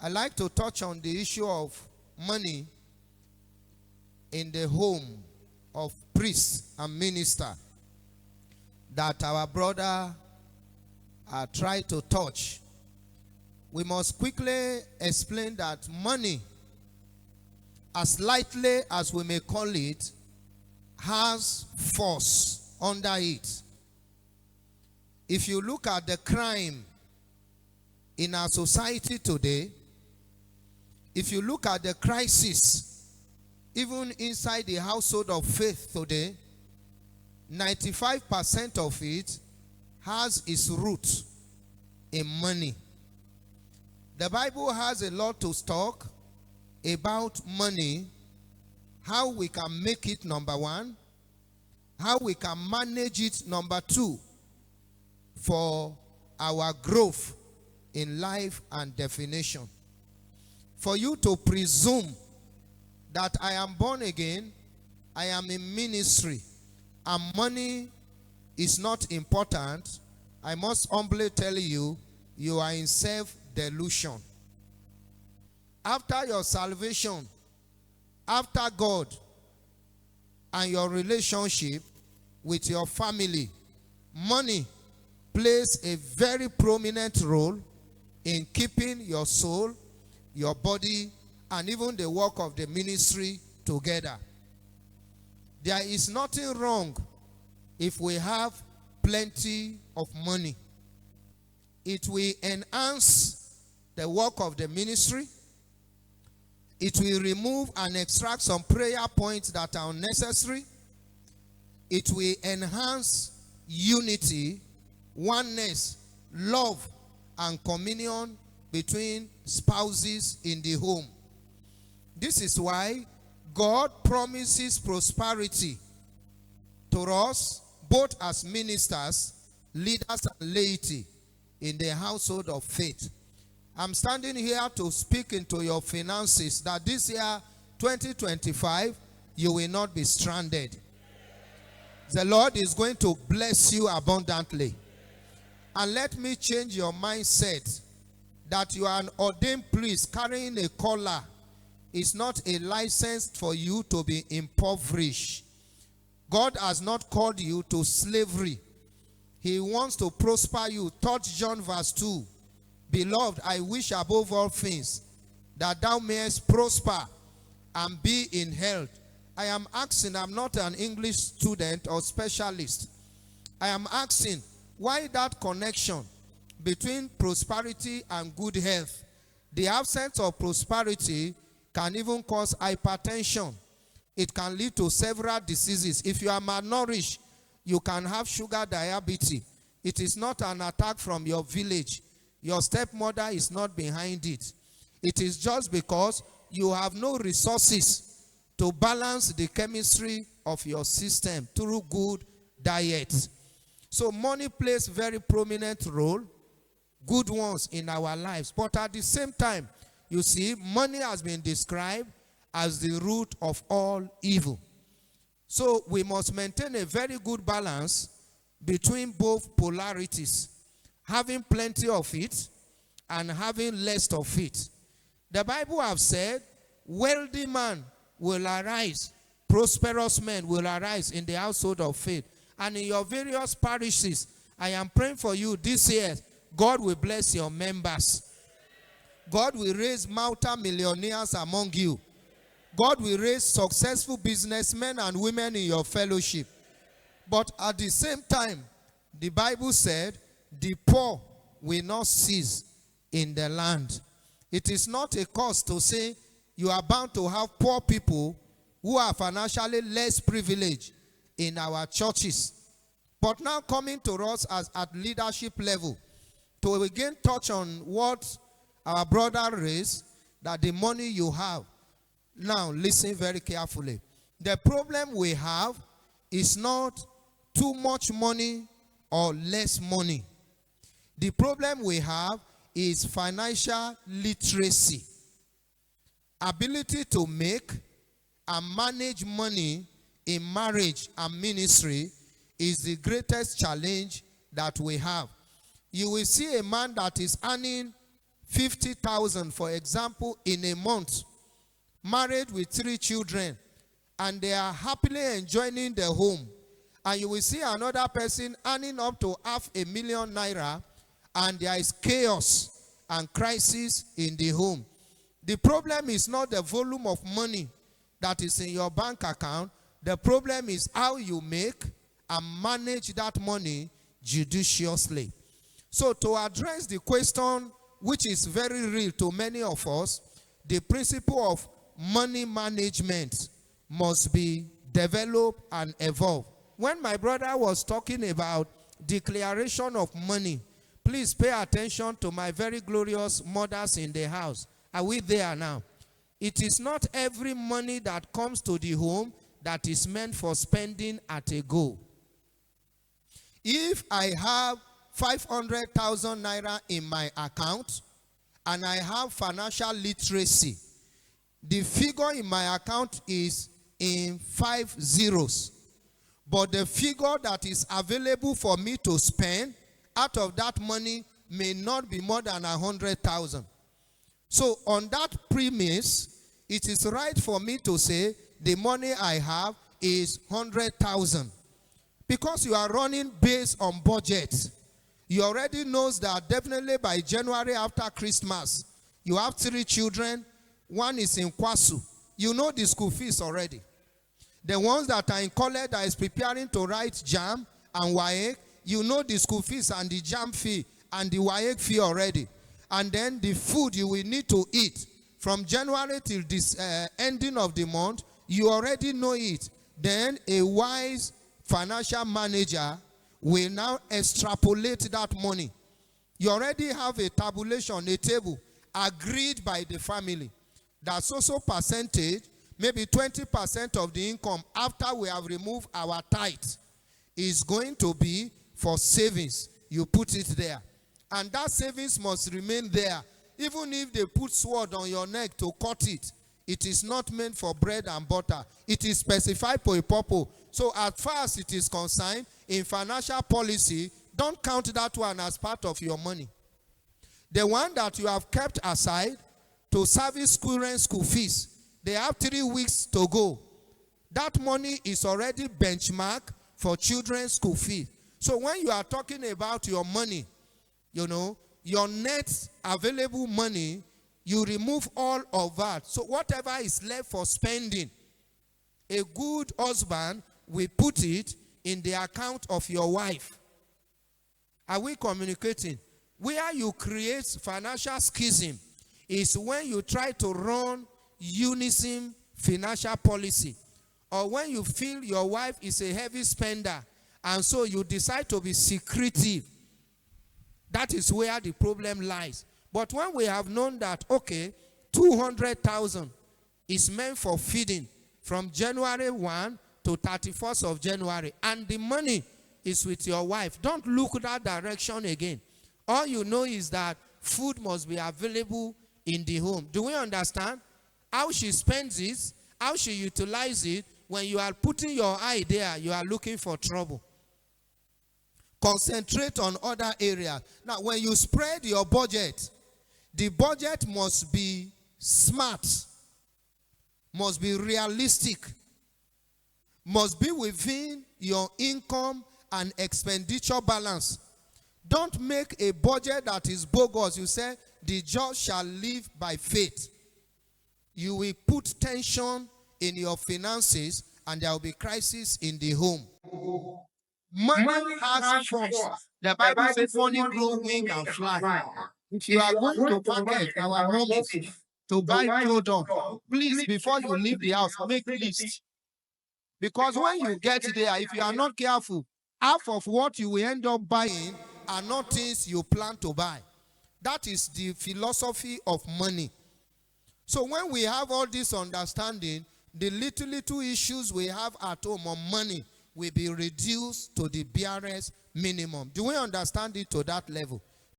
I like to touch on the issue of money in the home of priests and minister that our brother tried to touch. We must quickly explain that money, as lightly as we may call it, has force under it. If you look at the crime in our society today, if you look at the crisis, even inside the household of faith today, 95% of it has its root in money. The Bible has a lot to talk about money, how we can make it number one, how we can manage it number two, for our growth in life and definition. For you to presume that I am born again, I am in ministry, and money is not important, I must humbly tell you, you are in self-delusion. After your salvation, after God, and your relationship with your family, money plays a very prominent role in keeping your soul, your body, and even the work of the ministry together. There is nothing wrong if we have plenty of money. It will enhance the work of the ministry. It will remove and extract some prayer points that are unnecessary. It will enhance unity, oneness, love, and communion between spouses in the home. This is why God promises prosperity to us, both as ministers, leaders, and laity in the household of faith. I'm standing here to speak into your finances that this year, 2025, you will not be stranded. The Lord is going to bless you abundantly. And let me change your mindset that you are an ordained priest carrying a collar is not a license for you to be impoverished. God has not called you to slavery. He wants to prosper you. 3 John verse 2. Beloved, I wish above all things that thou mayest prosper and be in health. I am asking, I'm not an English student or specialist. I am asking, why that connection between prosperity and good health? The absence of prosperity can even cause hypertension. It can lead to several diseases. If you are malnourished, you can have sugar diabetes. It is not an attack from your village. Your stepmother is not behind it. It is just because you have no resources to balance the chemistry of your system through good diet. So money plays very prominent role, good ones in our lives. But at the same time, you see, money has been described as the root of all evil. So we must maintain a very good balance between both polarities, having plenty of it and having less of it. The Bible has said, wealthy man will arise, prosperous men will arise in the household of faith. And in your various parishes, I am praying for you this year, God will bless your members. God will raise multi-millionaires among you. God will raise successful businessmen and women in your fellowship. But at the same time, the Bible said, the poor will not cease in the land. It is not a cause to say you are bound to have poor people who are financially less privileged in our churches. But now coming to us as at leadership level, to again touch on what our brother raised, that the money you have. Now listen very carefully. The problem we have is not too much money or less money. The problem we have is financial literacy. Ability to make and manage money in marriage and ministry is the greatest challenge that we have. You will see a man that is earning 50,000, for example, in a month, married with 3 children, and they are happily enjoying the home, and you will see another person earning up to 500,000 naira, and there is chaos and crisis in the home. The problem is not the volume of money that is in your bank account. The problem is how you make and manage that money judiciously. So to address the question, which is very real to many of us, the principle of money management must be developed and evolved. When my brother was talking about declaration of money, please pay attention to my very glorious mothers in the house. Are we there now? It is not every money that comes to the home that is meant for spending at a go. If I have 500,000 naira in my account and I have financial literacy, the figure in my account is in 5 zeros. But the figure that is available for me to spend out of that money may not be more than 100,000. So on that premise, it is right for me to say the money I have is 100,000. Because you are running based on budget. You already knows that definitely by January after Christmas, you have 3 children. One is in Kwasu. You know the school fees already. The ones that are in college that is preparing to write JAM and WAEC, you know the school fees and the JAM fee and the WAEC fee already. And then the food you will need to eat from January till this ending of the month, you already know it. Then a wise financial manager will now extrapolate that money. You already have a tabulation, a table, agreed by the family. That's also percentage, maybe 20% of the income after we have removed our tithe is going to be for savings. You put it there. And that savings must remain there. Even if they put sword on your neck to cut it, it is not meant for bread and butter. It is specified for a purpose. So as far as it is concerned, in financial policy, don't count that one as part of your money. The one that you have kept aside to service school rent, school fees, they have 3 weeks to go. That money is already benchmarked for children's school fee. So when you are talking about your money, you know, your net available money, you remove all of that. So whatever is left for spending, a good husband will put it in the account of your wife. Are we communicating? Where you create financial schism is when you try to run unison financial policy, or when you feel your wife is a heavy spender and so you decide to be secretive. That is where the problem lies. But when we have known that, okay, 200,000 is meant for feeding from January 1 to 31st of January, and the money is with your wife, don't look that direction again. All you know is that food must be available in the home. Do we understand? How she spends it, how she utilizes it, when you are putting your eye there, you are looking for trouble. Concentrate on other areas. Now, when you spread your budget, the budget must be smart, must be realistic, must be within your income and expenditure balance. Don't make a budget that is bogus. You say, the just shall live by faith. You will put tension in your finances and there will be crisis in the home. Money has force. The Bible says money grows wing and fly. If you are going to market our homes to buy product, please, before you leave the house, make a list. Because when you get there, if you are not careful, half of what you will end up buying are not things you plan to buy. That is the philosophy of money. So when we have all this understanding, the little issues we have at home on money will be reduced to the barest minimum. Do we understand it to that level?